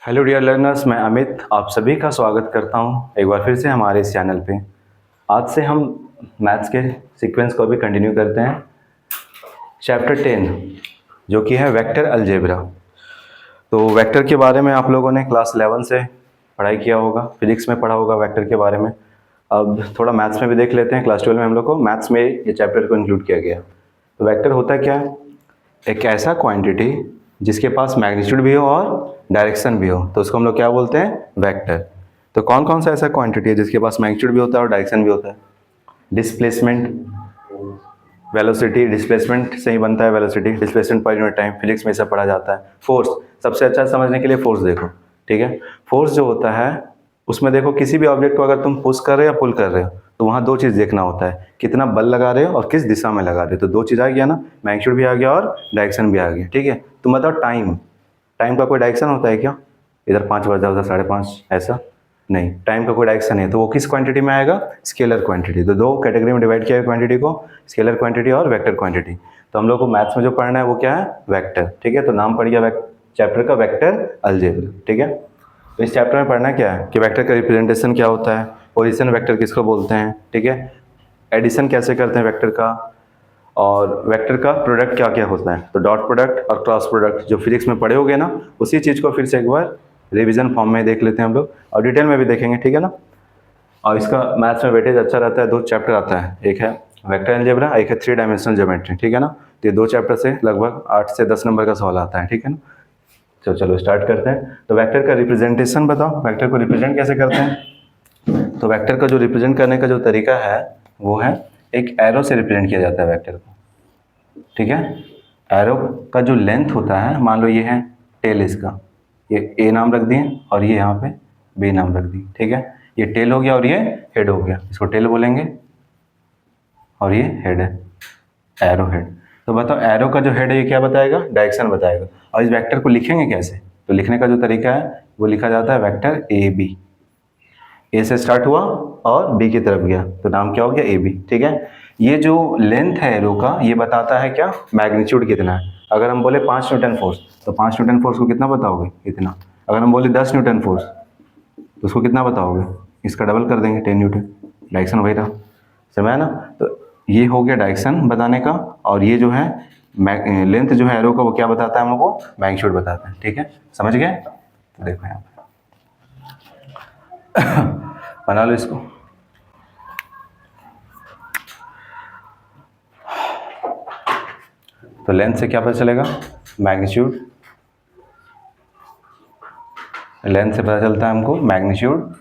Hello dear learners, मैं अमित आप सभी का स्वागत करता हूं एक बार फिर से हमारे इस चैनल पे। आज से हम मैथ्स के सीक्वेंस को भी कंटिन्यू करते हैं। चैप्टर 10 जो कि है वेक्टर अलजेब्रा। तो वेक्टर के बारे में आप लोगों ने क्लास 11 से पढ़ाई किया होगा, फिजिक्स में पढ़ा होगा वेक्टर के बारे में। अब थोड़ा मैथ्स में भी देख लेते हैं। क्लास 12 में हम लोग को मैथ्स में ये चैप्टर को इंक्लूड किया गया। तो वेक्टर होता क्या है? एक ऐसा क्वांटिटी जिसके पास मैग्नीट्यूड भी हो और डायरेक्शन भी हो, तो उसको हम लोग क्या बोलते हैं? वेक्टर। तो कौन कौन सा ऐसा क्वांटिटी है जिसके पास मैग्नीट्यूड भी होता है और डायरेक्शन भी होता है? डिस्प्लेसमेंट, वेलोसिटी, डिस्प्लेसमेंट से ही बनता है velocity, displacement per unit time, physics में सब पढ़ा जाता है। फोर्स, सबसे अच्छा समझने के लिए फोर्स देखो, ठीक है। फोर्स जो होता है उसमें देखो, किसी भी ऑब्जेक्ट को अगर तुम पुश कर रहे हो या पुल कर रहे हो तो वहाँ दो चीज़ देखना होता है, कितना बल लगा रहे हो और किस दिशा में लगा रहे हो। तो दो चीज़ आ गया ना, मैग्नीट्यूड भी आ गया और डायरेक्शन भी आ गया, ठीक है। तुम बताओ, टाइम, टाइम का कोई डायरेक्शन होता है क्या? इधर 5 बज रहा, उधर 5:30, ऐसा नहीं। टाइम का कोई डायरेक्शन नहीं है, तो वो किस क्वांटिटी में आएगा? Scalar quantity. तो दो कैटेगरी में डिवाइड किया है क्वांटिटी को, स्केलर क्वांटिटी और वेक्टर क्वांटिटी। तो हम लोग को मैथ्स में जो पढ़ना है वो क्या है? वेक्टर, ठीक है। तो नाम पड़ गया चैप्टर का वेक्टर अलजेब्रा, ठीक है। तो इस चैप्टर में पढ़ना क्या है कि वेक्टर का रिप्रेजेंटेशन क्या होता है, पोजीशन वेक्टर किसको बोलते हैं, ठीक है। एडिशन कैसे करते हैं वेक्टर का, और वेक्टर का प्रोडक्ट क्या क्या होता है। तो डॉट प्रोडक्ट और क्रॉस प्रोडक्ट जो फिजिक्स में पढ़े होगे ना, उसी चीज़ को फिर से एक बार रिवीजन फॉर्म में देख लेते हैं हम लोग, और डिटेल में भी देखेंगे, ठीक है ना। और इसका मैथ्स में वेटेज अच्छा रहता है। दो चैप्टर आता है, एक है वेक्टर अलजेब्रा, एक है 3 डायमेंशनल ज्योमेट्री, ठीक है ना। तो ये दो चैप्टर से लगभग 8 से 10 नंबर का सवाल आता है, ठीक है ना। तो चलो स्टार्ट करते हैं। तो वेक्टर का रिप्रेजेंटेशन बताओ, वेक्टर को रिप्रेजेंट कैसे करते हैं। तो वेक्टर का जो रिप्रेजेंट करने का जो तरीका है वो है, एक एरो से रिप्रेजेंट किया जाता है वेक्टर को, ठीक है। एरो का जो लेंथ होता है, मान लो ये है टेल इसका, ये ए नाम रख दिए और ये यहाँ पे बी नाम रख दिए, ठीक है। ये टेल हो गया और ये हेड हो गया, इसको टेल बोलेंगे और ये हेड है, एरो हेड। तो बताओ, एरो का जो हेड है ये क्या बताएगा? डायरेक्शन बताएगा। और इस वेक्टर को लिखेंगे कैसे? तो लिखने का जो तरीका है वो लिखा जाता है वेक्टर ए बी। ए से स्टार्ट हुआ और बी की तरफ गया, तो नाम क्या हो गया? ए बी, ठीक है। ये जो लेंथ है एरो का, ये बताता है क्या? मैग्नीट्यूड कितना है। अगर हम बोले 5 न्यूटन फोर्स, तो 5 न्यूटन फोर्स को कितना बताओगे? इतना। अगर हम बोले 10 न्यूटन फोर्स, तो उसको कितना बताओगे? इसका डबल कर देंगे, 10 न्यूटन। डायरेक्शन वही रहा, समझ ना। तो ये हो गया डायरेक्शन बताने का, और ये जो है लेंथ जो है एरो का, वो क्या बताता है हम लोग को? मैग्नीट्यूड बताता है, ठीक है। समझ गए? तो देखो यहाँ पे बना लो इसको। तो लेंथ से क्या पता चलेगा? मैग्नीट्यूड। लेंथ से पता चलता है हमको मैग्नीट्यूड,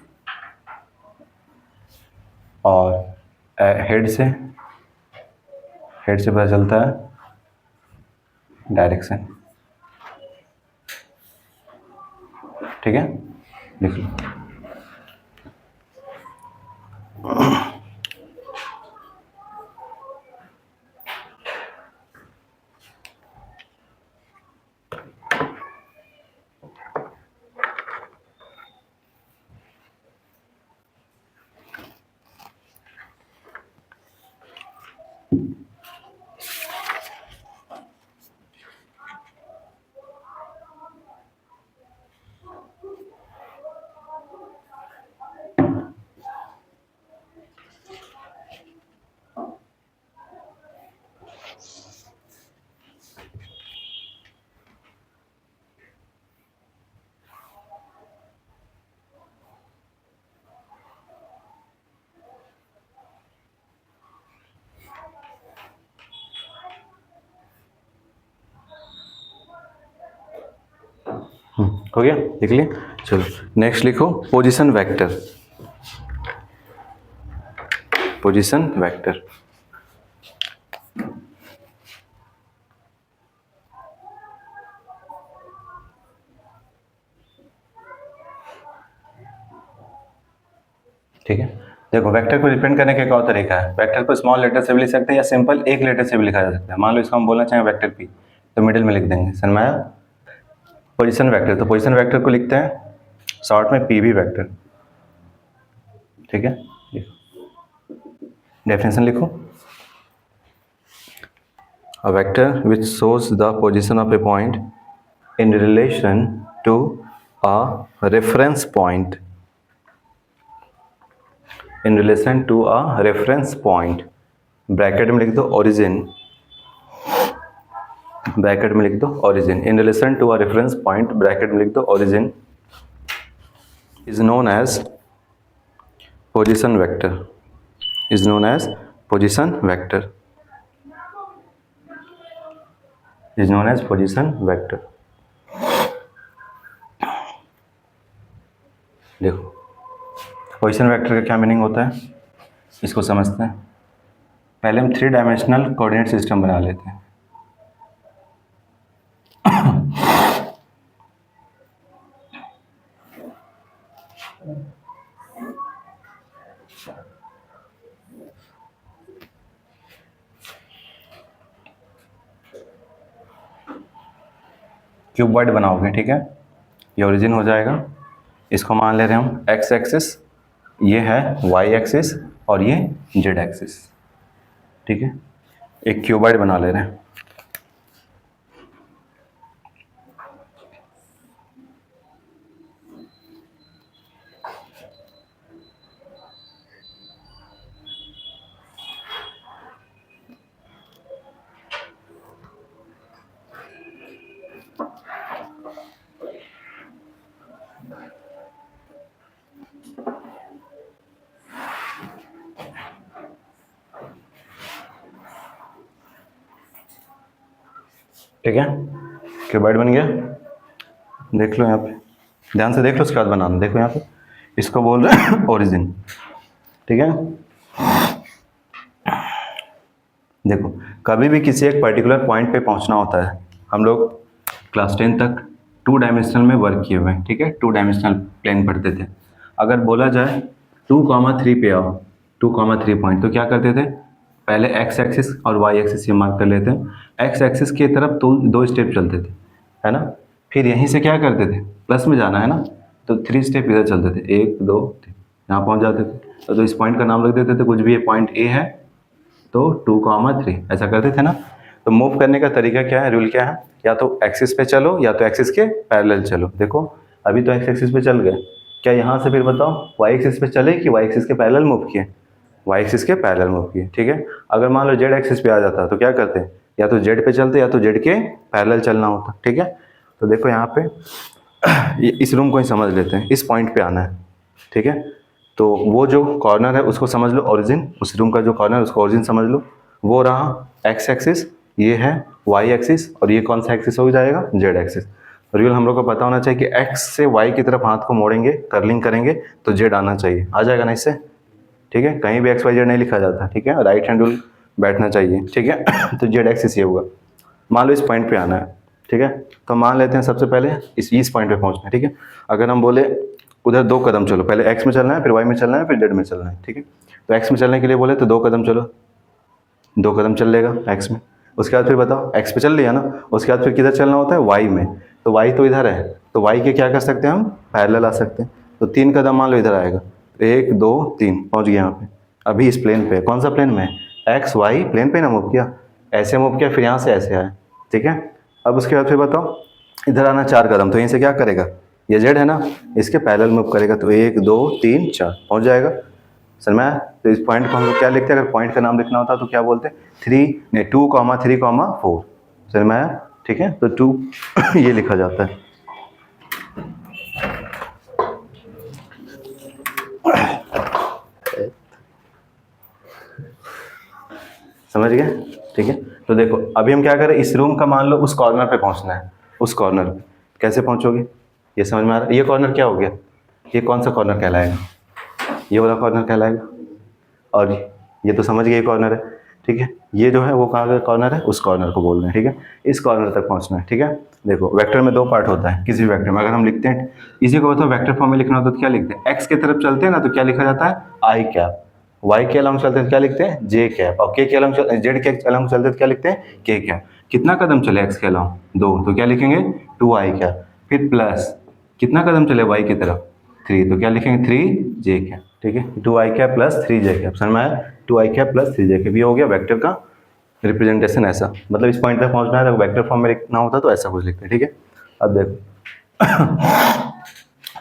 और हेड से पता चलता है डायरेक्शन, ठीक है। लिख लो। हो गया, लिख लिया। चलो नेक्स्ट लिखो, पोजीशन वेक्टर। पोजीशन वेक्टर, ठीक है। देखो, वेक्टर को रिप्रेजेंट करने का एक और तरीका है। वेक्टर को स्मॉल लेटर से भी लिख सकते हैं या सिंपल एक लेटर से भी लिखा जा सकता है। मान लो इसको हम बोलना चाहें वेक्टर पी, तो मिडिल में लिख देंगे, समझ में आया? पोजीशन वेक्टर, तो पोजीशन वेक्टर को लिखते हैं शॉर्ट में पी वी वेक्टर, ठीक है। डेफिनेशन लिखो, a vector which shows the position of a point in relation to a reference point in relation to a reference point, bracket में लिख दो origin, ब्रैकेट में लिख दो origin, in relation to a reference point, bracket में लिख दो origin, is known as position vector, is known as position vector, is known as position vector। देखो पोजीशन वेक्टर का क्या मीनिंग होता है, इसको समझते हैं। पहले हम 3 डायमेंशनल कोऑर्डिनेट सिस्टम बना लेते हैं। क्यूबॉइड बनाओगे, ठीक है, ये ओरिजिन हो जाएगा। इसको मान ले रहे हैं हम एक्स एक्सिस, ये है वाई एक्सिस और ये जेड एक्सिस, ठीक है। एक क्यूबॉइड बना ले रहे हैं। ठीक है, क्यूबॉइड बन गया। देख लो यहाँ पे, ध्यान से देख लो, उसके बाद बनाना। देखो यहाँ पे इसको बोल रहे हैं ओरिजिन, ठीक है। देखो कभी भी किसी एक पर्टिकुलर पॉइंट पे पहुंचना होता है, हम लोग क्लास 10 तक 2 डायमेंशनल में वर्क किए हुए हैं, ठीक है, 2 डायमेंशनल प्लेन पढ़ते थे। अगर बोला जाए 2,3 पे आओ, 2,3 पॉइंट, तो क्या करते थे, पहले एक्स एक्सिस और वाई एक्सिस ये मार्क कर लेते हैं। एक्स एक्सिस की तरफ तो 2 स्टेप चलते थे, है ना। फिर यहीं से क्या करते थे, प्लस में जाना है ना, तो 3 स्टेप इधर चलते थे, 1 2 3, यहाँ पहुँच जाते थे। तो इस पॉइंट का नाम रख देते थे, कुछ भी ये पॉइंट ए है तो 2,3 ऐसा करते थे ना। तो मूव करने का तरीका क्या है, रूल क्या है, या तो एक्सिस पे चलो या तो एक्सिस के पैरेलल चलो। देखो अभी तो एक्स एक्सिस पे चल गए, क्या यहाँ से फिर बताओ वाई एक्सिस पे चले कि वाई एक्सिस के पैरेलल मूव किए, वाई एक्सिस के पैरेलल मूव किए, ठीक है। अगर मान लो जेड एक्सिस पे आ जाता तो क्या करते, या तो जेड पे चलते या तो जेड के पैरेलल चलना होता, ठीक है। तो देखो यहाँ पे इस रूम को ही समझ लेते हैं, इस पॉइंट पे आना है, ठीक है। तो वो जो कॉर्नर है उसको समझ लो ओरिजिन, उस रूम का जो कॉर्नर है उसको ओरिजिन समझ लो। वो रहा एक्स एक्सिस, ये है वाई एक्सिस, और ये कौन सा एक्सिस हो जाएगा, जेड एक्सिस। रियल हम लोग को पता होना चाहिए कि एक्स से वाई की तरफ हाथ को मोड़ेंगे, कर्लिंग करेंगे तो जेड आना चाहिए, आ जाएगा ना इससे, ठीक है। कहीं भी एक्स वाई जेड नहीं लिखा जाता, ठीक है, राइट हैंड रूल बैठना चाहिए, ठीक है। तो जेड एक्सिस ये होगा। मान लो इस पॉइंट पे आना है, ठीक है। तो मान लेते हैं सबसे पहले इस पॉइंट पे पहुंचना है, ठीक है। अगर हम बोले उधर 2 कदम चलो, पहले एक्स में चलना है, फिर वाई में चलना है, फिर जेड में चलना है, ठीक है। तो एक्स में चलने के लिए बोले तो 2 कदम चलो, 2 कदम चल लेगा एक्स में। उसके बाद फिर बताओ एक्स पे चल लिया ना, उसके बाद फिर किधर चलना होता है, वाई में। तो वाई तो इधर है, तो वाई के क्या कर सकते हैं हम, पैरेलल आ सकते हैं। तो 3 कदम मान लो इधर आएगा, 1 2 3 पहुंच गया यहाँ पे। अभी इस प्लेन पे, कौन सा प्लेन में, एक्स वाई प्लेन पे ना मूव किया, ऐसे मूव किया, फिर यहाँ से ऐसे आया, ठीक है। अब उसके बाद फिर बताओ इधर आना 4 कदम, तो यहीं से क्या करेगा, ये जेड है ना, इसके पैरेलल मूव करेगा, तो 1 2 3 4 पहुंच जाएगा। सर मैं तो इस पॉइंट को हम लोग क्या लिखते हैं, अगर पॉइंट का नाम लिखना होता तो क्या बोलते, 2,3,4। सर मैं, ठीक है, तो 2 ये लिखा जाता है। समझ गए, ठीक है। तो देखो अभी हम क्या करें, इस रूम का मान लो उस कॉर्नर पे पहुंचना है, उस कॉर्नर पे कैसे पहुंचोगे, ये समझ में आ रहा है। ये कॉर्नर क्या हो गया, ये कौन सा कॉर्नर कहलाएगा, ये वाला कॉर्नर कहलाएगा। और ये तो समझ गए कॉर्नर है, ठीक है। ये जो है वो कहाँ का कॉर्नर है, उस कॉर्नर को बोल रहे हैं, ठीक है। इस कॉर्नर तक पहुंचना है, ठीक है। देखो वेक्टर में 2 पार्ट होता है किसी भी वेक्टर में। अगर हम लिखते हैं, इसी को बताओ वेक्टर फॉर्म में लिखना होता तो क्या लिखते हैं, एक्स की तरफ चलते हैं ना तो क्या लिखा जाता है, आई कैप। वाई के अलॉन्ग चलते हैं तो क्या लिखते हैं, जे कैप। और के अलॉन्ग जेड के अलॉन्ग चलते हैं तो क्या लिखते हैं, के कैप। कितना कदम चले एक्स के अलॉन्ग, 2, तो क्या लिखेंगे 2 आई कैप। फिर प्लस कितना कदम चले वाई की तरफ, 3, तो क्या लिखेंगे 3 जे कैप, ठीक है। 2 आई कैप प्लस 3 जे कैप, समझ में आया, 2 आई कैप प्लस 3 जे कैप। ये हो गया वेक्टर का रिप्रेजेंटेशन। ऐसा मतलब इस पॉइंट तक पहुंचना है तो वेक्टर फॉर्म में लिखना होता तो ऐसा कुछ लिखते हैं, ठीक है। अब देखो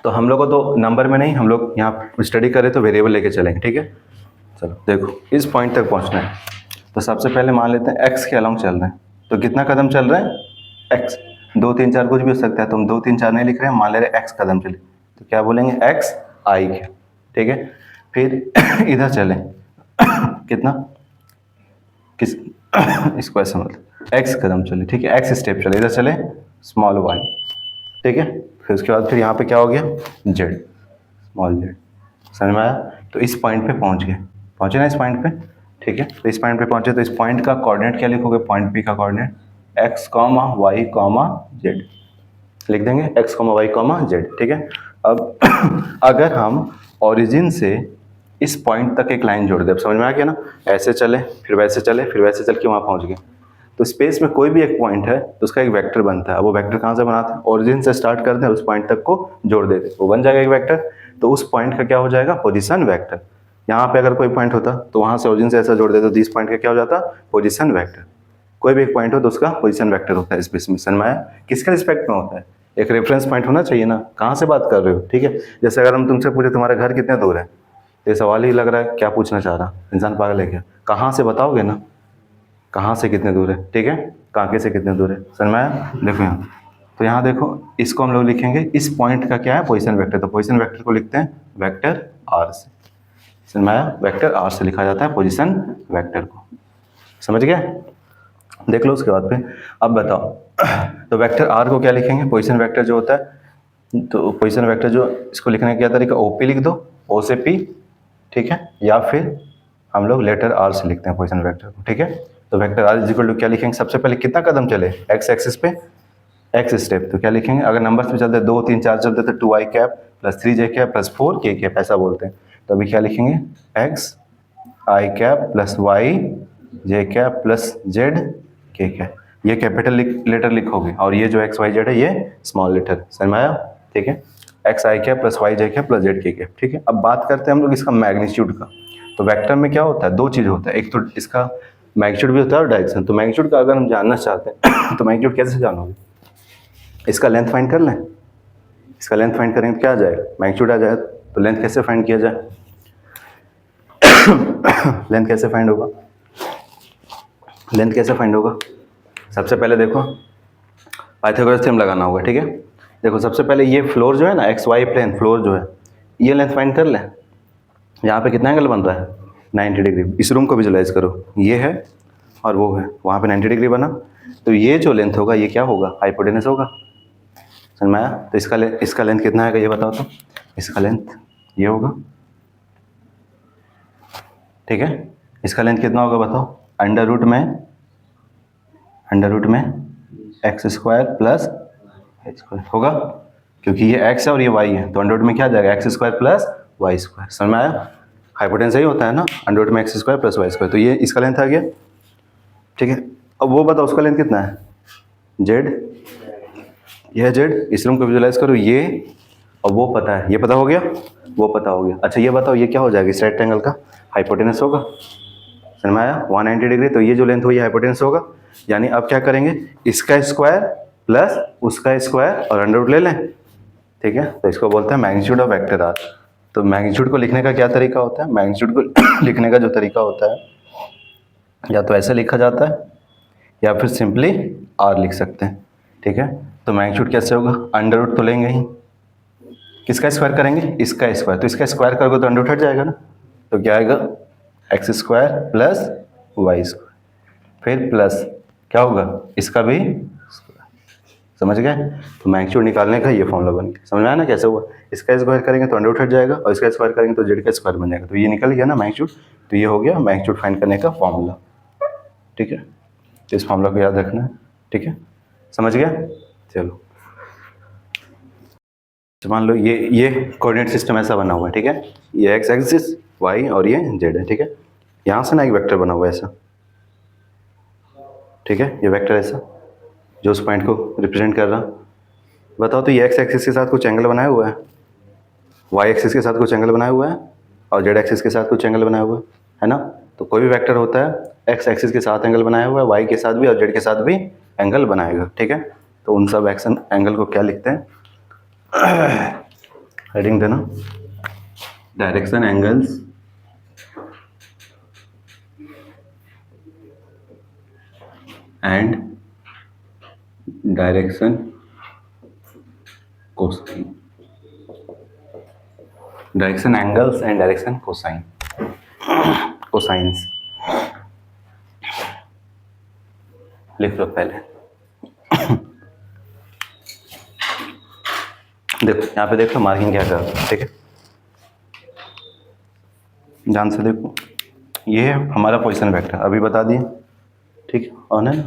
तो हम लोग को तो नंबर में नहीं, हम लोग यहाँ स्टडी करें तो वेरिएबल लेके चलेंगे, ठीक है। चलो देखो, इस पॉइंट तक पहुँचना है तो सबसे पहले मान लेते हैं एक्स के अलोंग चल रहे हैं। तो कितना कदम चल रहे हैं? एक्स। 2 3 4 कुछ भी हो सकता है, तो हम 2 3 4 नहीं लिख रहे हैं, मान ले रहे एक्स कदम चले, तो क्या बोलेंगे? एक्स आई के, ठीक है। फिर इधर चले कितना, किस इसको ऐसा मतलब एक्स कदम चले, ठीक है, एक्स स्टेप चले, इधर चले स्मॉल वाई, ठीक है। फिर उसके बाद फिर यहाँ पे क्या हो गया? Z, small Z. समझ में आया? तो इस पॉइंट पे पहुँच गए, पहुँचे ना इस पॉइंट पे, ठीक है। तो इस पॉइंट पे पहुँचे तो इस पॉइंट का कोऑर्डिनेट क्या लिखोगे? पॉइंट पी का coordinate x comma y comma z लिख देंगे, x comma y comma z, ठीक है। अब अगर हम ओरिजिन से इस पॉइंट तक एक लाइन जोड़ दे, अब समझ में आ गया ना? ऐसे चले फिर वैसे चले फिर वैसे चल के वहाँ पहुँच गए। तो स्पेस में कोई भी एक पॉइंट है तो उसका एक वेक्टर बनता है। वो वेक्टर कहाँ से बनाते हैं? ओरिजिन से स्टार्ट करते हैं, उस पॉइंट तक को जोड़ देते हैं, वो बन जाएगा एक वेक्टर। तो उस पॉइंट का क्या हो जाएगा? Position vector. यहाँ पे अगर कोई पॉइंट होता तो वहाँ से ओरिजिन से ऐसा जोड़ देते तो इस पॉइंट का क्या हो जाता? Position vector. कोई भी एक पॉइंट हो तो उसका पोजीशन वेक्टर होता है स्पेस में। समझ में आया? किसके रिस्पेक्ट में होता है? एक रेफरेंस पॉइंट होना चाहिए ना, कहाँ से बात कर रहे हो, ठीक है। जैसे अगर हम तुमसे पूछे तुम्हारा घर कितने दूर है, ये सवाल ही लग रहा है क्या पूछना चाह रहा, इंसान पागल है क्या? कहाँ से बताओगे ना, कहाँ से कितने दूर है, ठीक है, कांके से कितने दूर है। समझ में आया? देखो यहाँ, तो यहाँ देखो, इसको हम लोग लिखेंगे, इस पॉइंट का क्या है? Position vector. तो पोजीशन वेक्टर को लिखते हैं वेक्टर आर से। समझ में आया? वेक्टर आर से लिखा जाता है पोजीशन वेक्टर को। समझ गया? देख लो उसके बाद पे। अब बताओ तो वेक्टर आर को क्या लिखेंगे? पोजीशन वेक्टर जो होता है, तो पोजीशन वेक्टर जो, इसको लिखने का क्या तरीका? ओपी लिख दो, ओ से पी, ठीक है, या फिर हम लोग लेटर आर से लिखते हैं पोजीशन वेक्टर को, ठीक है। तो vector R is equal to क्या लिखेंगे? सबसे पहले कितना कदम चले? एक्स एक्सिस पे एक्स स्टेप, तो क्या लिखेंगे? अगर नंबर्स पे चलते 2 3 4 चलते तो 2 आई कैप प्लस 3 जे कैप प्लस 4 के कैप ऐसा बोलते हैं। तो अभी क्या लिखेंगे? एक्स आई कैप प्लस वाई जे कैप प्लस जेड के कैप। ये कैपिटल लेटर लिखोगे और ये जो एक्स वाई जेड है ये स्मॉल लेटर। समझ में आया? ठीक है, एक्स आई कैप प्लस वाई जे कैप प्लस जेड के कैप, ठीक है। अब बात करते हैं हम लोग इसका मैग्नीट्यूड का। तो वेक्टर में क्या होता है? दो चीज़ होता है, एक तो इसका मैग्नीट्यूड भी होता है और डायरेक्शन। तो मैग्नीट्यूड का अगर हम जानना चाहते हैं तो मैग्नीट्यूड कैसे जानोगे? इसका लेंथ फाइंड कर लें। इसका लेंथ फाइंड करेंगे तो क्या आ जाएगा? मैग्नीट्यूड आ जाएगा। तो लेंथ कैसे फाइंड किया जाए? लेंथ कैसे फाइंड होगा? लेंथ कैसे फाइंड होगा? सबसे पहले देखो पाइथागोरस थ्योरम लगाना होगा, ठीक है। देखो सबसे पहले ये फ्लोर जो है ना, एक्स वाई प्लेन फ्लोर जो है, ये लेंथ फाइंड कर लें। यहाँ पे कितना एंगल बन रहा है? 90 डिग्री। इस रूम को विजुलाइज करो, ये है और वो है, वहाँ पे 90 डिग्री बना। तो ये जो लेंथ होगा ये क्या होगा? हाइपोटेनस होगा। समझ में आया? तो इसका लेंथ कितना आएगा ये बताओ तो। इसका लेंथ ये होगा, ठीक है। इसका लेंथ कितना होगा बताओ? अंडर रूट में x square plus Y square होगा, क्योंकि ये एक्स है और ये वाई है। तो अंडर रूट में क्या आ जाएगा? X square plus Y square. समझ में आया? हाइपोटेनस यही होता है ना, अंडर रूट में x square plus Y square. तो ये इसका लेंथ आ गया, ठीक है। अब वो बताओ उसका लेंथ कितना है? जेड, यह है जेड। इस रूम को विजुलाइज करो, ये और वो पता है, ये पता हो गया, वो पता हो गया। अच्छा ये बताओ ये क्या हो जाएगा? इस राइट एंगल का हाइपोटेनस होगा। समझ में आया? 190 डिग्री। तो ये जो लेंथ हुई हाइपोटेनस होगा। यानी अब क्या करेंगे? इसका स्क्वायर प्लस उसका स्क्वायर और अंडर रूट ले लें, ठीक है। तो इसको बोलते हैं मैग्नीट्यूड ऑफ वेक्टर आर। तो मैग्नीट्यूड को लिखने का क्या तरीका होता है? मैग्नीट्यूड को लिखने का जो तरीका होता है, या तो ऐसे लिखा जाता है या फिर सिंपली आर लिख सकते हैं, ठीक है। तो मैग्नीट्यूड कैसे होगा? अंडर रूट तो लेंगे ही, किसका स्क्वायर करेंगे? इसका स्क्वायर। तो इसका स्क्वायर करोगे तो अंडर रूट हट जाएगा ना। तो क्या आएगा? X square plus Y square, फिर प्लस क्या होगा? इसका भी स्क्वायर। समझ गए? तो मैग्नीट्यूड निकालने का ये फॉर्मूला बन गया। समझ में आया ना कैसे हुआ? इसका स्क्वायर करेंगे तो अंडर रूट हट जाएगा और इसका स्क्वायर करेंगे तो जेड का स्क्वायर बन जाएगा। तो ये निकल गया ना मैग्नीट्यूड। तो ये हो गया मैग्नीट्यूड फाइंड करने का फॉर्मूला, ठीक है। तो इस फॉर्मूला को याद रखना है, ठीक है। समझ गया? चलो तो मान लो ये कोऑर्डिनेट सिस्टम ऐसा बना हुआ है, ठीक है। ये एक्स एक्सिस वाई और ये जेड है, ठीक है। यहाँ से ना एक वेक्टर बना हुआ है ऐसा, ठीक है। ये वेक्टर ऐसा जो उस पॉइंट को रिप्रेजेंट कर रहा। बताओ तो ये एक्स एक्सिस के साथ कुछ एंगल बनाया हुआ है, वाई एक्सिस के साथ कुछ एंगल बनाया हुआ है और जेड एक्सिस के साथ कुछ एंगल बनाया हुआ है ना। तो कोई भी वेक्टर होता है एक्स एक्सिस के साथ एंगल बनाया हुआ है, वाई के साथ भी और जेड के साथ भी एंगल बनाएगा, ठीक है। तो उन सब एंगल को क्या लिखते हैं? हेडिंग देना direction angles and direction cosine, direction angles and direction cosine, cosines लिख लो पहले। देखो यहाँ पे देख लो मार्किंग क्या कर, ठीक है, ध्यान से देखो, ये है हमारा पोजीशन वेक्टर, अभी बता दिए, ठीक है, ऑन है ना।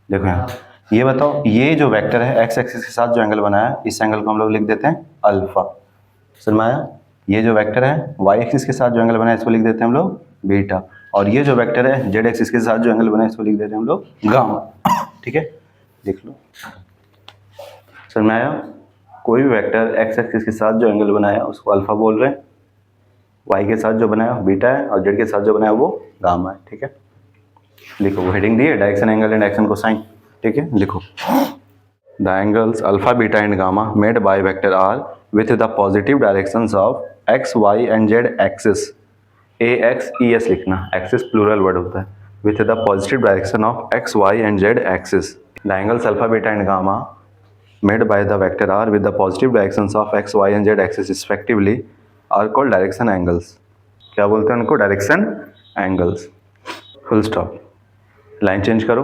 देखो यहाँ ये बताओ, ये जो वेक्टर है एक्स एक्सिस के साथ जो एंगल बनाया है, इस एंगल को हम लोग लिख देते हैं अल्फा। समझाया? ये जो वेक्टर है वाई एक्सिस के साथ जो एंगल बनाया है इसको लिख देते हैं हम लोग बीटा, और ये जो वेक्टर है जेड एक्सिस के साथ जो एंगल बनाया है इसको लिख देते हैं हम लोग गामा। ठीक है, देख लो, समझाया? कोई भी वेक्टर एक्स एक्सिस के साथ जो एंगल बनाया उसको अल्फा बोल रहे हैं, वाई के साथ जो बनाया बीटा है, और जेड के साथ जो बनाया वो गामा है। ठीक है, लिखो, वो हेडिंग दी है direction angle and direction cosine. ठीक है, लिखो the angles alpha beta and gamma made by vector R with the positive directions of x y and z axis, A X E S लिखना, एक्सिस प्लूरल वर्ड होता है, with the positive direction of x y and z axis. The angles alpha beta and gamma made by the vector r with the positive directions of x, y and z axis respectively are called direction angles। क्या बोलते हैं उनको? Direction angles. Full stop, line change करो,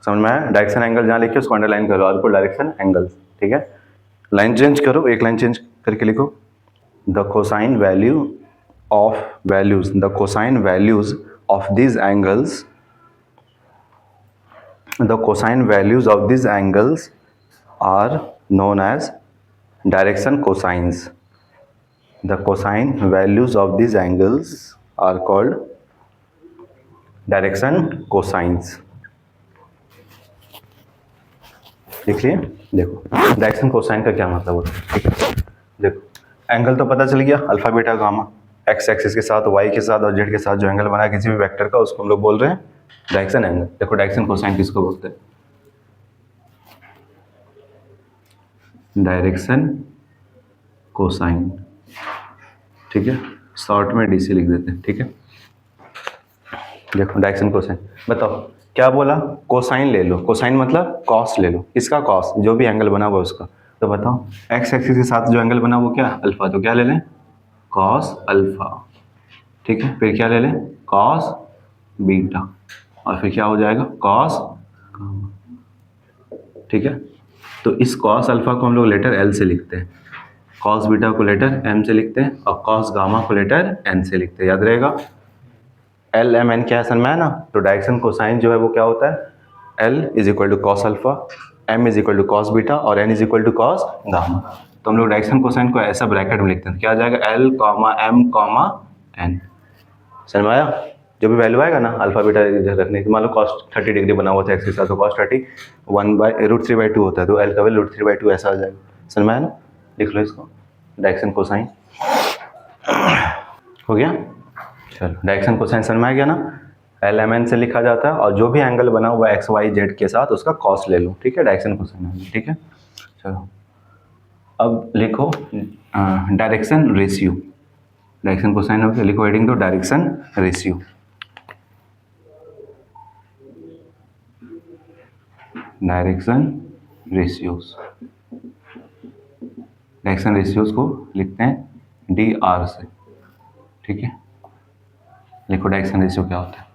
समझ में आया? Direction angle जहाँ लिखे उसको अंडरलाइन करो, और को डायरेक्शन एंगल्स। ठीक है, लाइन चेंज करो, एक लाइन चेंज करके लिखो the cosine value of values, the cosine values of this angles, the cosine values of this angles are known as direction cosines। The cosine values of these angles are called direction cosines। लिख लिए? देखो direction cosine का क्या मतलब होता है। ठीक है, देखो एंगल तो पता चल गया, alpha beta gamma, x axis के साथ, वाई के साथ और जेड के साथ जो एंगल बना किसी भी वेक्टर का उसको हम लोग बोल रहे हैं डायरेक्शन एंगल। देखो डायरेक्शन कोसाइन किसको बोलते हैं? Direction cosine. ठीक है, शॉर्ट में डीसी लिख देते हैं। ठीक है, देखो डायरेक्शन कोसाइन, बताओ क्या बोला? कोसाइन ले लो, कोसाइन मतलब कॉस ले लो, इसका कॉस, जो भी एंगल बना हुआ उसका। तो बताओ एक्स एक्सिस के साथ जो एंगल बना वो क्या? अल्फा, तो क्या ले लें? Cos alpha. ठीक है, फिर क्या ले लें? कॉस बीटा, और फिर क्या हो जाएगा? Cos gamma. ठीक है, तो इस कॉस अल्फा को हम लोग लेटर एल से लिखते हैं, कॉस बीटा को लेटर एम से लिखते हैं, और कॉस गामा को लेटर एन से लिखते हैं। याद रहेगा, एल एम एन क्या है समझ में है ना? तो डायरेक्शन कोसाइन जो है वो क्या होता है? L is equal to cos alpha, M is equal to cos beta और N is equal to cos gamma. तो हम लोग डायरेक्शन कोसाइन को ऐसा ब्रैकेट में लिखते हैं, क्या आ जाएगा? L comma M comma N. समझ में आया? जो भी वैल्यू आएगा ना अल्फा बीटा रखने की, मान लो cos 30 डिग्री बना हुआ था एक्स के साथ, तो cos 30 1/√3/2 होता है, तो एल का वैल्यू √3/2 ऐसा आ जाएगा। समझ में आया ना? लिख लो इसको, डायरेक्शन कोसाइन हो गया। चलो डायरेक्शन कोसाइन समझ में आ गया ना? एल एम एन से लिखा जाता है, और जो भी एंगल बना हुआ एक्स वाई जेड के साथ उसका कॉस ले लो। ठीक है, डायरेक्शन कोसाइन। ठीक है, चलो अब लिखो डायरेक्शन रेशियो। डायरेक्शन कोसाइन हो गया, लिखो हेडिंग दो direction ratio. Direction ratios, direction ratios को लिखते हैं डी आर से। ठीक है, लिखो डायरेक्शन रेशियो क्या होता है?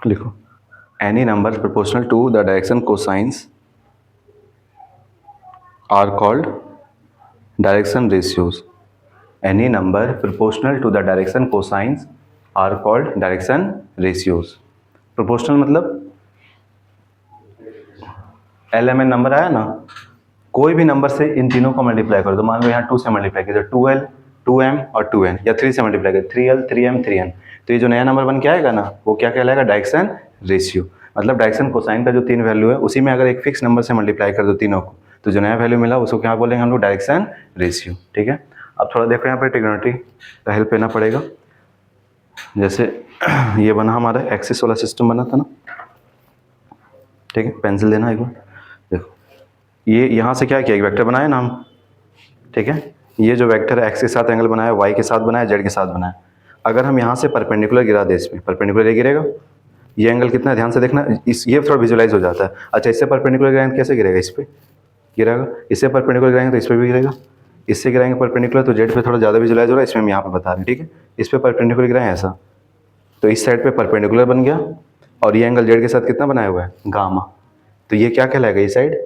लिखो any number proportional to the direction cosines are called direction ratios. Any number proportional to the direction cosines are called direction ratios. Proportional मतलब एल एम एन नंबर आया ना, कोई भी नंबर से इन तीनों को मल्टीप्लाई करो, तो मान लो यहाँ 2 से मल्टीप्लाई किया तो 2l 2m और 2n, या 3 से मल्टीप्लाई किया 3l 3m 3n, तो ये जो नया नंबर बन के आएगा ना वो क्या कहलाएगा? Direction ratio. मतलब डायरेक्शन कोसाइन का जो 3 वैल्यू है उसी में अगर एक फिक्स नंबर से मल्टीप्लाई कर दो तीनों को, तो जो नया वैल्यू मिला उसको क्या बोलेंगे हम लोग? Direction ratio. ठीक है, अब थोड़ा देखो यहाँ पे ट्रिग्नोमेट्री का हेल्प लेना पड़ेगा। जैसे ये बना हमारा एक्सिस वाला सिस्टम बना था ना, ठीक है, पेंसिल देना एक बार। देखो ये यहाँ से क्या किया, एक वेक्टर बनाया ना हम, ठीक है। ये जो वेक्टर है एक्स के साथ एंगल बनाया, वाई के साथ बनाया, जेड के साथ बनाया। अगर हम यहाँ से परपेंडिकुलर गिरा दे, इसमें परपेंडिकुलर गिरेगा, ये एंगल कितना है ध्यान से देखना, इस ये थोड़ा विजुलाइज हो जाता है। अच्छा इससे परपेंडिकुलर गिराएंगे तो कैसे गिरेगा, इस पर गिरेगा, इससे परपेंडिकुलर गिराएंगे तो इस पर भी गिरेगा, इससे गिराएंगे परपेंडिकुलर तो जेड पे थोड़ा ज़्यादा विजुलाइज हो रहा है, इसमें हम यहाँ पे बता रहे हैं, ठीक है। इस पर परपेंडिकुलर गिराएं ऐसा, तो इस साइड पे परपेंडिकुलर बन गया, और ये एंगल जेड के साथ कितना बनाया हुआ है, गामा। तो ये क्या कहलाएगा, ये साइड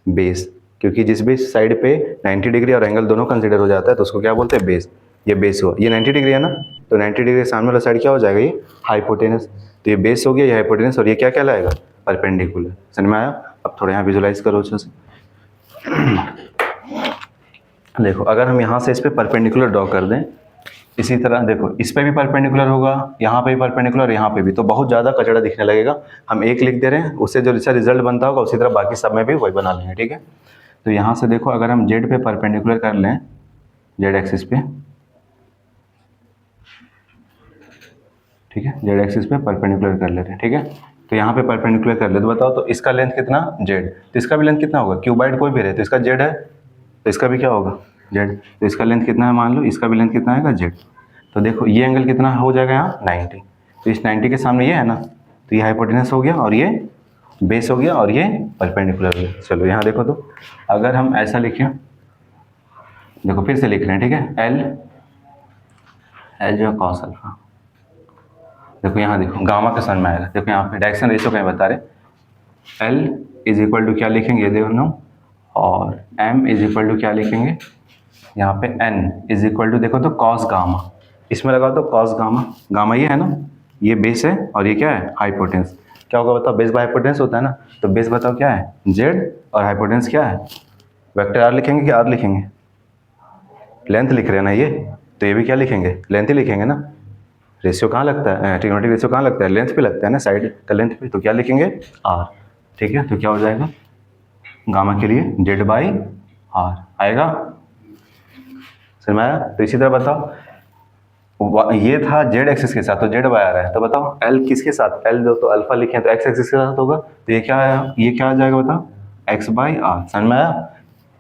बेस, क्योंकि जिस भी साइड पे 90 डिग्री और एंगल दोनों कंसीडर हो जाता है तो उसको क्या बोलते हैं, बेस। ये बेस हुआ, ये 90 डिग्री है ना, तो 90 डिग्री के सामने वाला साइड क्या हो जाएगा, ये हाइपोटेनस। तो ये बेस हो गया, ये हाइपोटेनस, और ये क्या कहलाएगा, परपेंडिकुलर। समझ में आया। अब थोड़ा यहाँ विजुलाइज करो अच्छे से। देखो अगर हम यहाँ से इस पर परपेंडिकुलर ड्रॉ कर दें, इसी तरह देखो इस पे भी परपेंडिकुलर होगा, यहाँ पे भी परपेंडिकुलर, यहाँ पे भी, तो बहुत ज़्यादा कचड़ा दिखने लगेगा। हम एक लिख दे रहे हैं, उससे जो रिजल्ट बनता होगा उसी तरह बाकी सब में भी वही बना लेंगे, ठीक है। तो यहाँ से देखो अगर हम जेड पे परपेंडिकुलर कर लें, जेड एक्सिस पे, ठीक है, जेड एक्सिस पे परपेंडिकुलर कर लेते हैं, ठीक है। तो यहाँ पे परपेंडिकुलर कर ले, तो बताओ तो इसका लेंथ कितना, जेड, तो इसका भी लेंथ कितना होगा, क्यूबाइड कोई भी रहे तो इसका जेड है, तो इसका भी क्या होगा, जेड। तो इसका लेंथ कितना है, मान लो इसका भी लेंथ कितना आएगा, जेड। तो देखो ये एंगल कितना हो जाएगा यहाँ, 90। तो इस 90 के सामने ये है ना, तो ये हाइपोटेनस हो गया, और ये बेस हो गया, और ये परपेंडिकुलर हो गया। चलो यहाँ देखो, तो अगर हम ऐसा लिखें, देखो फिर से लिख रहे हैं, ठीक है, एल जो कॉस अल्फा, देखो यहाँ देखो गामा का समझ में आएगा। देखो यहाँ पे डायरेक्शन रेशियो कहीं बता रहे, एल इज इक्वल टू क्या लिखेंगे, ये देखो, और एम इज इक्वल टू क्या लिखेंगे, यहाँ पे एन इज इक्वल टू देखो तो कॉस गामा, इसमें लगा दो कॉस गामा। गामा ये है ना, ये बेस है, और ये क्या है, हाइपोटेंस। क्या होगा बताओ, बेस बाय हाइपोटेंस होता है ना, तो बेस बताओ क्या है, जेड, और हाइपोटेंस क्या है, वेक्टर आर लिखेंगे कि आर लिखेंगे, लेंथ लिख रहे हैं ना ये, तो ये भी क्या लिखेंगे, लेंथ ही लिखेंगे ना। रेशियो कहाँ लगता है, ट्रिग्नोमेट्रिक रेशियो कहाँ लगता है, लेंथ पे लगता है ना, साइड का लेंथ पे, तो क्या लिखेंगे, आर, ठीक है। तो क्या हो जाएगा, गामा के लिए जेड बाई आर आएगा, समझ में आया। तो इसी तरह बताओ, ये था जेड एक्सिस के साथ, तो जेड बाई आर है, तो बताओ एल किसके साथ, एल जो तो अल्फा लिखे हैं तो एक्स एक्सिस के साथ होगा, तो ये क्या आया, ये क्या आ जाएगा बताओ, एक्स बाई आर, समझ में आया।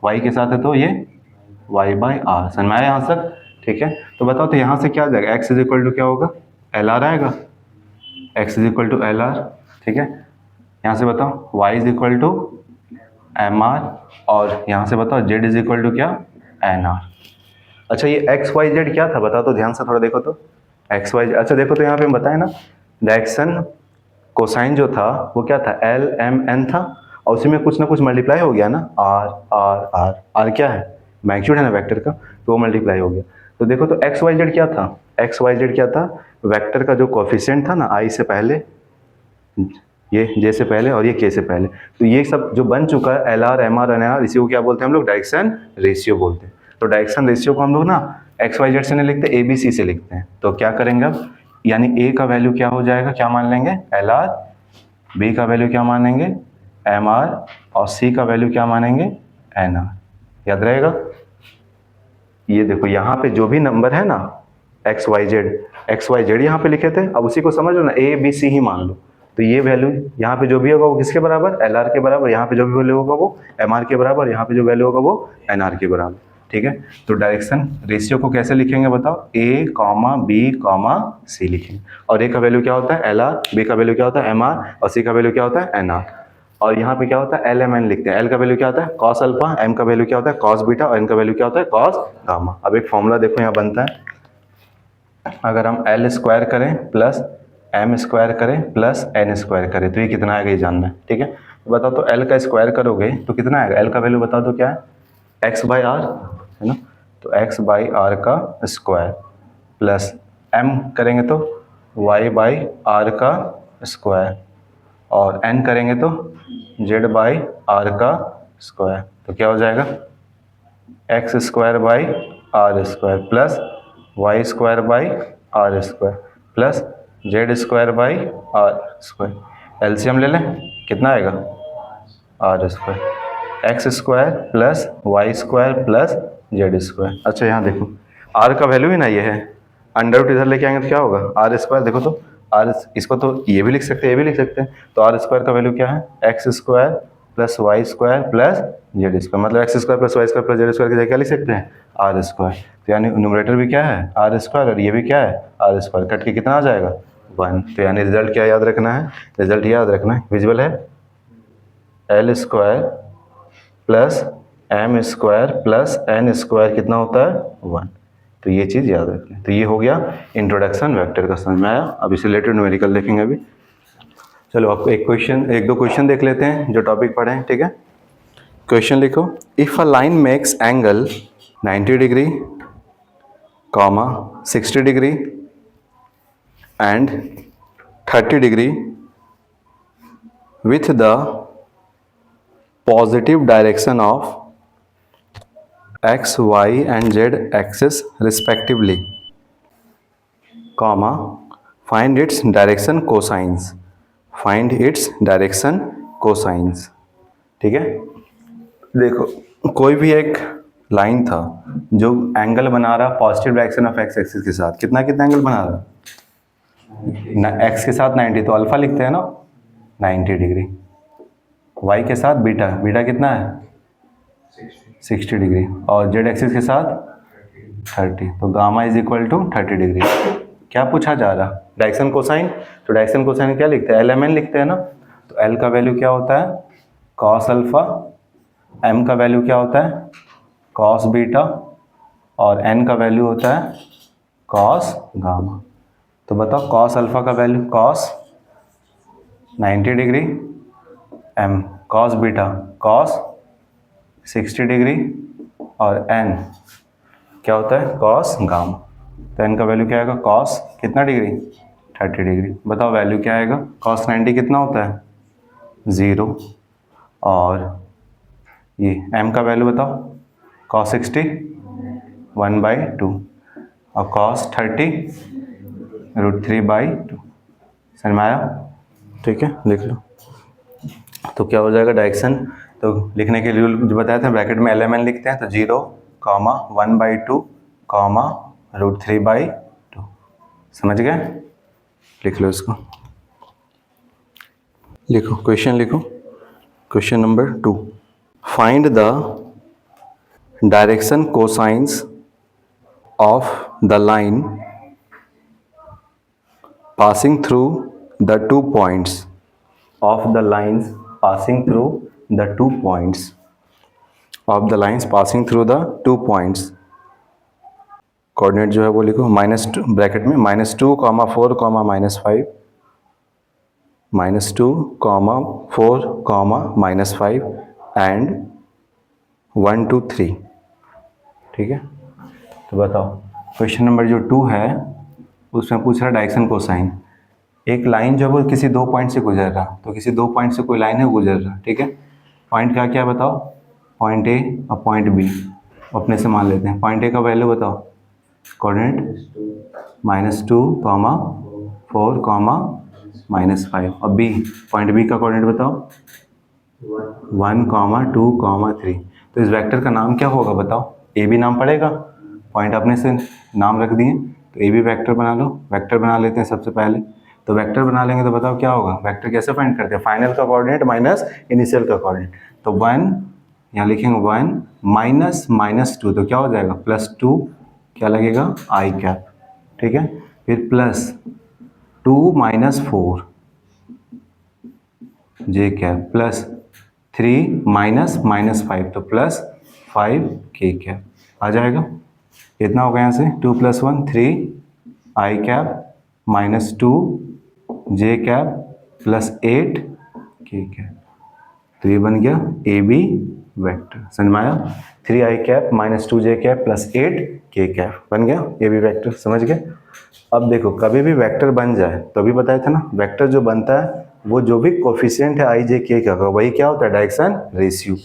वाई के साथ है तो ये वाई बाई आर, समझ में आया यहाँ तक, ठीक है। तो बताओ तो यहाँ से क्या आ जाएगा, एक्स इज इक्वल टू क्या होगा, एल आर आएगा, x is equal to L R, ठीक है। यहाँ से बताओ y is equal to M R, और यहाँ से बताओ जेड इज इक्वल टू क्या, एन आर। अच्छा ये एक्स वाई जेड क्या था बताओ तो, ध्यान से थोड़ा देखो तो, एक्स वाई, अच्छा देखो तो यहाँ पे हम बताए ना, डायरेक्शन कोसाइन जो था वो क्या था, एल एम एन था, और उसी में कुछ ना कुछ मल्टीप्लाई हो गया ना, आर आर आर, आर क्या है, मैग्नीट्यूड है ना वेक्टर का, तो वो मल्टीप्लाई हो गया। तो देखो तो एक्स वाई जेड क्या था, एक्स वाई जेड क्या था, वेक्टर का जो कोफिशिएंट था ना, आई से पहले, ये जे से पहले और ये के से पहले, तो ये सब जो बन चुका है L R M R N R, इसी को क्या बोलते हैं हम लोग, डायरेक्शन रेशियो बोलते हैं। तो डायरेक्शन रेशियो को हम लोग ना एक्स वाई जेड से नहीं लिखते, ए बी सी से लिखते हैं। तो क्या करेंगे अब, यानी ए का वैल्यू क्या हो जाएगा, क्या मान लेंगे, एल आर, बी का वैल्यू क्या मानेंगे, एम आर, और सी का वैल्यू क्या मानेंगे, एन आर। याद रहेगा। ये देखो यहाँ पे जो भी नंबर है ना, एक्स वाई जेड यहाँ पे लिखे थे, अब उसी को समझ लो ना, ए बी सी ही मान लो। तो ये वैल्यू यहाँ पे जो भी होगा वो किसके बराबर, एल आर के बराबर, यहाँ पे जो भी वैल्यू होगा वो एम आर के बराबर, यहाँ पे जो वैल्यू होगा वो एन आर के बराबर, ठीक है। तो डायरेक्शन रेशियो को कैसे लिखेंगे बताओ, ए कॉमा बी कॉमा सी लिखेंगे, और ए का वैल्यू क्या होता है, एल आर, बी का वैल्यू क्या होता है, एम आर, और सी का वैल्यू क्या होता है, एन आर। और यहाँ पे क्या होता है, एल एम एन लिखते हैं, एल का वैल्यू क्या होता है, कॉस अल्फा, एम का वैल्यू क्या होता है, कॉस बीटा, और एन का वैल्यू क्या होता है, कॉस गामा। अब एक फॉर्मूला देखो यहाँ बनता है, अगर हम एल स्क्वायर करें प्लस एम स्क्वायर करें प्लस एन स्क्वायर करें, तो ये कितना आएगा ये जानना है, ठीक है। तो बताओ तो एल का स्क्वायर करोगे तो कितना आएगा, एल का वैल्यू बताओ तो क्या है, एक्स बाई आर है ना, तो एक्स बाई आर का स्क्वायर, प्लस एम करेंगे तो वाई बाई आर का स्क्वायर, और एन करेंगे तो जेड बाई आर का स्क्वायर। तो क्या हो जाएगा, x square by R square plus Y square by R square plus Z square by R square. LCM ले लें, कितना आएगा, R square, x square plus Y square plus Z square. अच्छा यहाँ देखो आर का वैल्यू ही ना ये है, अंडर रूट इधर लेके आएंगे तो क्या होगा, आर स्क्वायर, देखो तो आर, इसको तो ये भी लिख सकते हैं, ये भी लिख सकते हैं। तो आर स्क्वायर का वैल्यू क्या है, X square plus Y square plus Z square, मतलब X square plus Y square plus Z square की जगह क्या लिख सकते हैं, आर स्क्वायर। तो यानी न्यूमरेटर भी क्या है, आर स्क्वायर, और ये भी क्या है, आर स्क्वायर। कट के कितना आ जाएगा, 1। तो यानी रिजल्ट क्या याद रखना है, रिजल्ट याद रखना है, विजुअल है, L square plus M square plus N square कितना होता है, 1। तो ये चीज़ याद रखें। तो ये हो गया इंट्रोडक्शन वेक्टर का, समझ में आया। अब इससे रिलेटेड न्यूमेरिकल देखेंगे अभी। चलो आपको एक दो क्वेश्चन देख लेते हैं जो टॉपिक पढ़े हैं, ठीक है। क्वेश्चन लिखो, if a line makes angle 90 degree, comma 60 degree and 30 degree with the positive direction of x, y and z axis respectively, comma find its direction cosines, find its direction cosines। ठीक है, देखो कोई भी एक line था जो angle बना रहा positive direction of x axis के साथ, कितना कितना एंगल बना रहा, एक्स के साथ 90, तो अल्फा लिखते हैं ना, 90 डिग्री, वाई के साथ बीटा, बीटा कितना है 60 डिग्री, और जेड एक्सिस के साथ 30, तो gamma is equal to 30 degree. क्या पूछा जा रहा, डायरेक्शन कोसाइन। तो डायरेक्शन कोसाइन क्या लिखते हैं, एल एम एन लिखते हैं ना। तो एल का वैल्यू क्या होता है, कॉस अल्फा, एम का वैल्यू क्या होता है, कॉस बीटा, और एन का वैल्यू होता है कॉस गामा। तो बताओ कॉस अल्फा का value, cos 90 degree, M cos beta cos 60 degree, और एन क्या होता है, कॉस गामा। तो एन का वैल्यू क्या आएगा, कॉस कितना डिग्री, 30 डिग्री। बताओ वैल्यू क्या आएगा, कॉस 90 कितना होता है, 0, और ये एम का वैल्यू बताओ, कॉस 60 1/2, और कॉस 30 √3/2। समझ में आया, ठीक है, लिख लो। तो क्या हो जाएगा डायरेक्शन, तो लिखने के लिए जो बताया था ब्रैकेट में एल एम एन लिखते हैं, तो 0, 1/2, √3/2। समझ गए, लिख लो इसको, लिखो क्वेश्चन लिखो। Question number 2, find the direction cosines of the line passing through the 2 points, of the lines passing through the 2 points, of the lines passing through the 2 points. Coordinate जो है वो लिखो, -2 ब्रैकेट में, -2, -4, -5, -2, -4, -5 एंड 1 2 3। ठीक है, तो बताओ क्वेश्चन नंबर जो 2 है उसमें पूछ रहा डायरेक्शन कोसाइन। एक लाइन जो है वो किसी 2 पॉइंट से गुजर रहा, तो किसी 2 पॉइंट से कोई लाइन है गुजर रहा, ठीक है। पॉइंट क्या क्या बताओ, पॉइंट ए और पॉइंट बी अपने से मान लेते हैं। पॉइंट ए का वैल्यू बताओ, कोऑर्डिनेट -2, -4, -5, और बी, पॉइंट बी का कोऑर्डिनेट बताओ 1, 2, 3। तो इस वेक्टर का नाम क्या होगा बताओ, ए बी नाम पड़ेगा, पॉइंट अपने से नाम रख दिए, तो ए बी वेक्टर बना लो। वेक्टर बना लेते हैं सबसे पहले, तो वेक्टर बना लेंगे तो बताओ क्या होगा, वेक्टर कैसे फाइंड करते हैं, फाइनल का कोऑर्डिनेट माइनस इनिशियल का कोऑर्डिनेट। तो 1 यहाँ लिखेंगे 1 -2, तो क्या हो जाएगा +2, क्या लगेगा आई कैप, ठीक है। फिर +2 -4 जे कैप, +3 -5, तो +5 के कैप आ जाएगा। कितना होगा यहाँ से, 2 + 1 3 आई कैप -2 जे कैप +8 के कैप। तो ये बन गया ए बी वैक्टर, समझ में आया। 3 आई कैप -2 जे कैप +8 के कैप बन गया ए बी वैक्टर, समझ गए। अब देखो कभी भी वेक्टर बन जाए तो अभी बताया था ना, वेक्टर जो बनता है वो जो भी कोफिशिएंट है आई जे के का वही क्या होता है, डायरेक्शन रेशियो,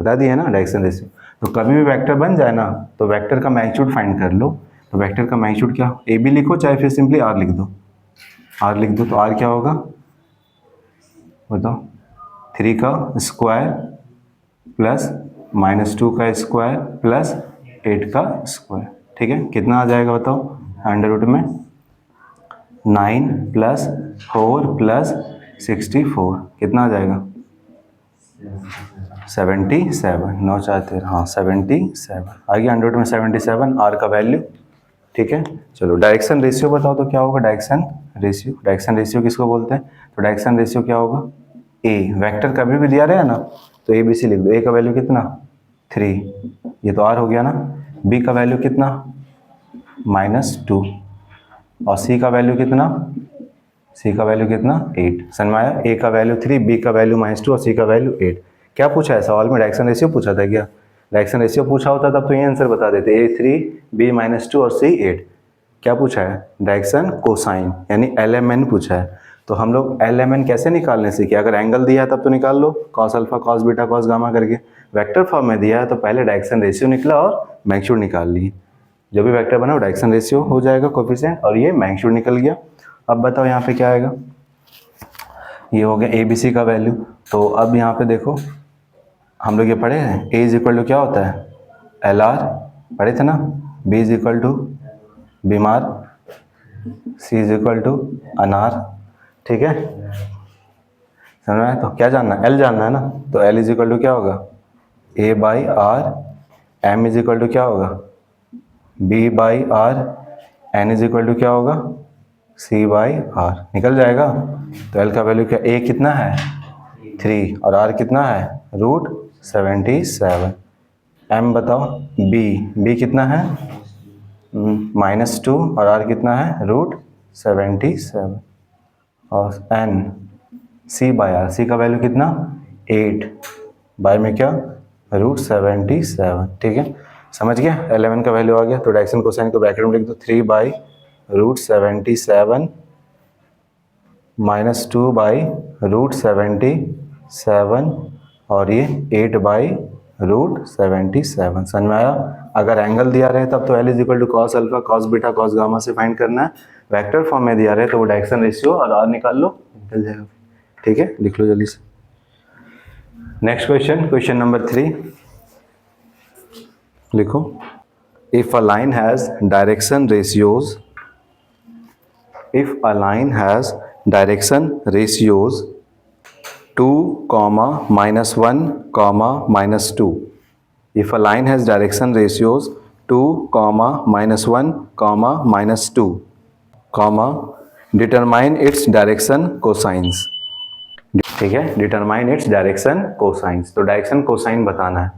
बता दिए ना डायरेक्शन रेशियो। तो कभी भी वेक्टर बन जाए ना तो वेक्टर का मैग्नीट्यूड फाइंड कर लो। तो वेक्टर का मैग्नीट्यूड क्या, ए बी लिखो चाहे फिर सिंपली आर लिख दो, आर लिख दो। तो आर क्या होगा बताओ, 3 का स्क्वायर प्लस -2 का स्क्वायर प्लस 8 का स्क्वायर, ठीक है। कितना आ जाएगा बताओ, अंडर रूट में 9 प्लस 4 प्लस 64 कितना आ जाएगा? 77, 9 4 13, हाँ 77 आ गया अंडर रूट में 77 आर का वैल्यू। ठीक है, चलो डायरेक्शन रेशियो बताओ तो क्या होगा? डायरेक्शन रेशियो किसको बोलते हैं? तो डायरेक्शन रेशियो क्या होगा? ए, वेक्टर कभी भी दिया रहे ना तो ए बी सी लिख दो। ए का वैल्यू कितना? 3, ये तो आर हो गया ना। बी का वैल्यू कितना? -2 और सी का वैल्यू कितना? 8। समझ में आया? ए का वैल्यू 3, बी का वैल्यू -2 और सी का वैल्यू 8। क्या पूछा है सवाल में? डायरेक्शन रेशियो पूछा था क्या? डायरेक्शन रेशियो पूछा होता तब तो ये आंसर बता देते, ए 3, बी -2 और सी 8। क्या पूछा है? डायरेक्शन कोसाइन यानी LMN पूछा है। तो हम लोग LMN कैसे निकालने सीखे? अगर एंगल दिया है तब तो निकाल लो, cos alpha cos beta cos gamma करके। वेक्टर फॉर्म में दिया है तो पहले डायरेक्शन रेशियो निकला और मैग्नीट्यूड निकाल ली। जो भी वेक्टर बना वो डायरेक्शन रेशियो हो जाएगा कोफिशिएंट, और ये मैग्नीट्यूड निकल गया। अब बताओ यहाँ पे क्या आएगा? ये हो गया ABC का वैल्यू। तो अब यहाँ पे देखो, हम लोग ये पढ़े हैं A इज इक्वल टू क्या होता है? LR पढ़े थे ना। B इज इक्वल टू बीमार, C इज इक्वल टू अनार। ठीक है, समझ में आया? तो क्या जानना है? L जानना है ना। तो L इज इक्वल टू क्या होगा? A/R। M is equal to क्या होगा? B/R। N is equal to क्या होगा? C/R। निकल जाएगा। तो L का वैल्यू क्या? A कितना है? 3 और R कितना है? √77। M बताओ। B कितना है? -2 और R कितना है? √77। और N C/R, C का वैल्यू कितना? 8 बाय में क्या? √77। ठीक है, समझ गया? 11 का वैल्यू आ गया। तो डायरेक्शन कोसाइन को ब्रैकेट में लिख दो, 3/√77 -2/√77 और ये 8/√77। समझ में आया? अगर एंगल दिया रहे तब तो L is equal to cos alpha cos beta cos gamma से फाइंड करना है। वेक्टर फॉर्म में दिया रहे तो वो डायरेक्शन रेशियो और R निकाल लो, निकल जाएगा। ठीक है, लिख लो जल्दी से। नेक्स्ट क्वेश्चन नंबर 3 लिखो। If a line has direction ratios 2, -1, -2. If a line has direction ratios 2, -1, -2, determine its direction cosines. ठीक है, डिटरमाइन इट्स डायरेक्शन कोसाइंस। तो डायरेक्शन कोसाइन बताना है,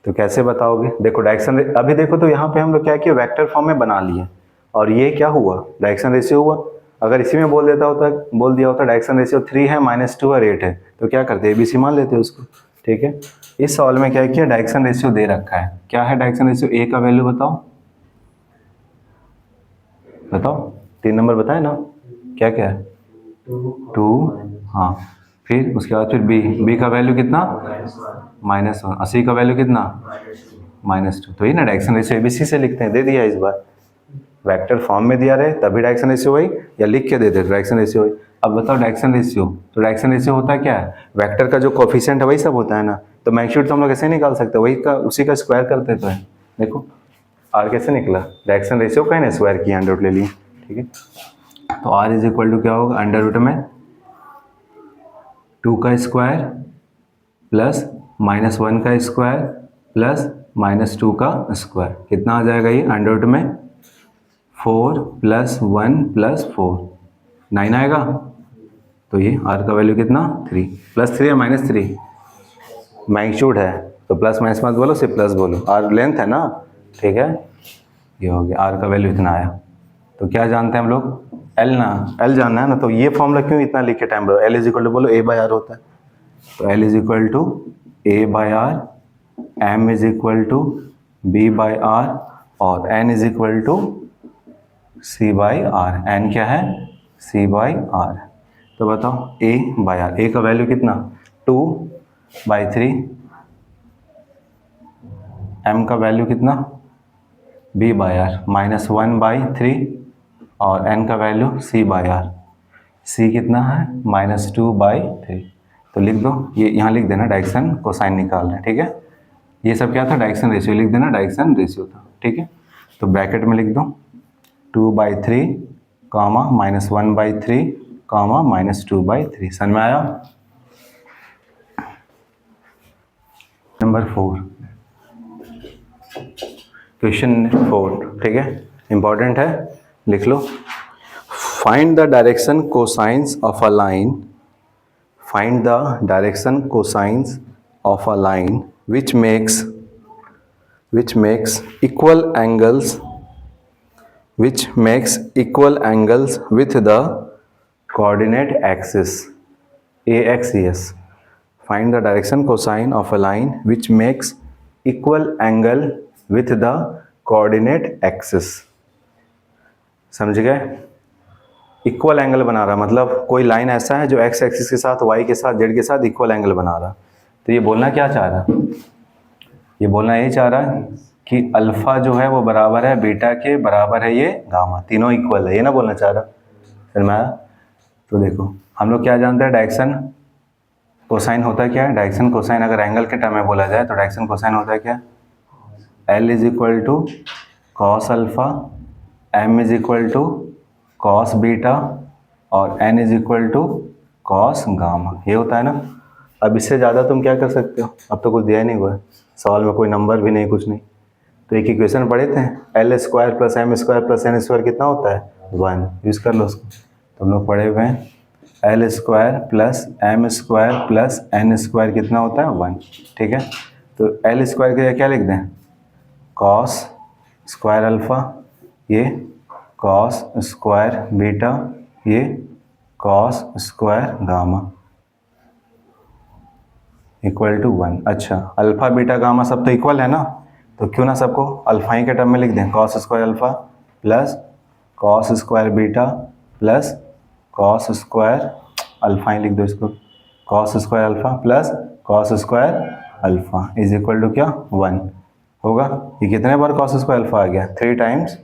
तो कैसे बताओगे? देखो डायरेक्शन, अभी देखो तो यहाँ पे हम लोग क्या किया? वेक्टर फॉर्म में बना लिए और ये क्या हुआ? डायरेक्शन रेशियो हुआ। अगर इसी में बोल दिया होता डायरेक्शन रेशियो 3 है, -2 और 8 है, तो क्या करते? ABC मान लेते उसको। ठीक है, इस सवाल में क्या किया? डायरेक्शन रेशियो दे रखा है। क्या है डायरेक्शन रेशियो? A का वैल्यू बताओ 3 नंबर बताए ना, क्या क्या है? 2, हाँ। फिर उसके बाद फिर B का वैल्यू कितना? -1 और C का वैल्यू कितना? -2। तो ये ना डायरेक्शन रेशियो ABC से लिखते हैं, दे दिया इस बार। वेक्टर फॉर्म में दिया रहे तभी डायरेक्शन रेशियो वही, या लिख के दे दे डायरेक्शन रेशियो वही। अब बताओ डायरेक्शन रेशियो, तो डायरेक्शन रेशियो होता है क्या है? वेक्टर का जो कोफिशिएंट है वही सब होता है ना। तो मैग्नीट्यूड तो हम लोग ऐसे निकाल सकते हैं, वही का उसी का स्क्वायर करते तो है। देखो R कैसे निकला? डायरेक्शन रेशियो का ही ना स्क्वायर किया, अंडर रूट ले लिए। ठीक है, तो R इज इक्वल टू क्या होगा? अंडर रूट में 2 का स्क्वायर प्लस -1 का स्क्वायर प्लस -2 का स्क्वायर, कितना आ जाएगा ये? अंडर रूट में 4 + 1 + 4, 9 आएगा। तो ये R का वैल्यू कितना? 3 +3 या -3? मैग्नीट्यूड है तो प्लस माइनस मत बोलो, सिर्फ प्लस बोलो। R लेंथ है ना। ठीक है, ये हो गया। R का वैल्यू इतना आया। तो क्या जानते हैं हम लोग? L ना, L जानना है ना। तो ये फॉर्मूला क्यों इतना लिखे टाइम पर? L इज इक्वल टू बोलो A/R होता है। तो L is equal to A/R, M is equal to B/R और N is equal to C/R। N क्या है? C/R। तो बताओ A/R, A का वैल्यू कितना? 2/3, M का वैल्यू कितना? B/R -1/3 और N का वैल्यू C/R। C कितना है? -2/3। तो लिख दो, ये यहाँ लिख देना, डायरेक्शन कोसाइन निकाल रहे हैं। ठीक है, ये सब क्या था? डायरेक्शन रेशियो लिख देना, डायरेक्शन रेशियो था। ठीक है, तो ब्रैकेट में लिख दो 2/3 कामा -1/3 कामा -2/3। समझ में आया? नंबर 4, क्वेश्चन 4, ठीक है, इंपॉर्टेंट है, लिख लो। Find the direction cosines of a line, find the direction cosines of a line which makes equal angles with the coordinate axis AX. Find the direction cosine of a line which makes equal angle with the coordinate axis। समझ गए? Equal angle बना रहा, मतलब कोई line ऐसा है जो x axis के साथ, वाई के साथ, जेड के साथ इक्वल एंगल बना रहा। तो ये बोलना क्या चाह रहा? ये बोलना यही चाह रहा है कि अल्फा जो है वो बराबर है बीटा के, बराबर है ये गामा, तीनों इक्वल है, ये ना बोलना चाह रहा। फिर मैं तो देखो हम लोग क्या जानते हैं, डायरेक्शन कोसाइन होता है क्या है? डायरेक्शन कोसाइन अगर एंगल के टर्म में बोला जाए तो डायरेक्शन कोसाइन होता है क्या? L is equal to cos alpha, M is equal to cos beta और N is equal to cos gamma, ये होता है ना। अब इससे ज़्यादा तुम क्या कर सकते हो? अब तो कुछ दिया ही नहीं हुआ है सवाल में, कोई नंबर भी नहीं, कुछ नहीं। तो एक इक्वेशन पढ़े थे, L square plus M square plus N square कितना होता है? 1। यूज़ कर लो उसको। तुम लोग पढ़े हुए हैं L square plus M square plus N square कितना होता है? 1, ठीक है। तो L स्क्वायर के क्या लिख दें? कॉस स्क्वायर अल्फ़ा, ये कॉस स्क्वायर बीटा, ये cos square gamma equal to 1। अच्छा, अल्फ़ा बीटा गामा सब तो इक्वल है ना, तो क्यों ना सबको अल्फ़ा ही के टर्म में लिख दें, cos square alpha plus cos square beta plus cos square alpha ही लिख दो इसको, cos square alpha plus cos square alpha is equal to क्या? 1 होगा। ये कितने बार कॉस स्क्वायर अल्फ़ा आ गया? 3 times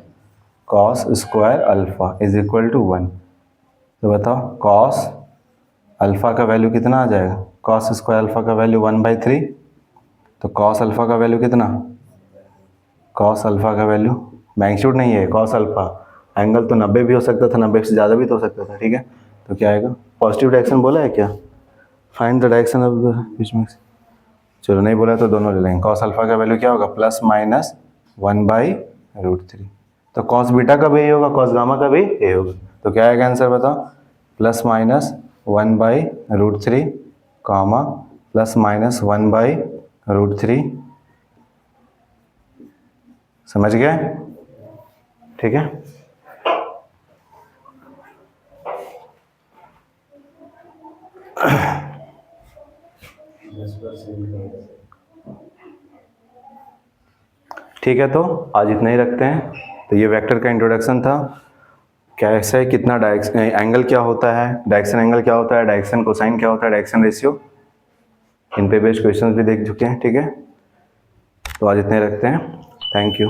cos square alpha is equal to 1। तो बताओ कॉस अल्फ़ा का वैल्यू कितना आ जाएगा? कॉस स्क्वायर अल्फ़ा का वैल्यू 1/3, तो कॉस अल्फ़ा का वैल्यू कितना? कॉस अल्फ़ा का वैल्यू मैग्नीट्यूड नहीं है, कॉस अल्फ़ा, एंगल तो 90 भी हो सकता था, 90 से ज़्यादा भी तो हो सकता था, ठीक है। तो क्या आएगा? पॉजिटिव डायरेक्शन बोला है क्या? Find the direction of the which makes, चलो नहीं बोला तो दोनों ले लेंगे। कॉस अल्फ़ा का वैल्यू क्या होगा? +-1/√3। तो कॉस बीटा का भी ये होगा, कॉस गामा का भी ये होगा। तो क्या आएगा आंसर बताओ? +-1/√3 कामा +-1/√3। समझ गए? ठीक है। ठीक है, तो आज इतना ही रखते हैं। तो ये वेक्टर का इंट्रोडक्शन था, कैसे कितना डायरेक्शन एंगल क्या होता है, डायरेक्शन एंगल क्या होता है, डायरेक्शन कोसाइन क्या होता है, डायरेक्शन रेशियो, इन पे बेस्ड क्वेश्चंस भी देख चुके हैं, ठीक है। तो आज इतने रखते हैं। Thank you.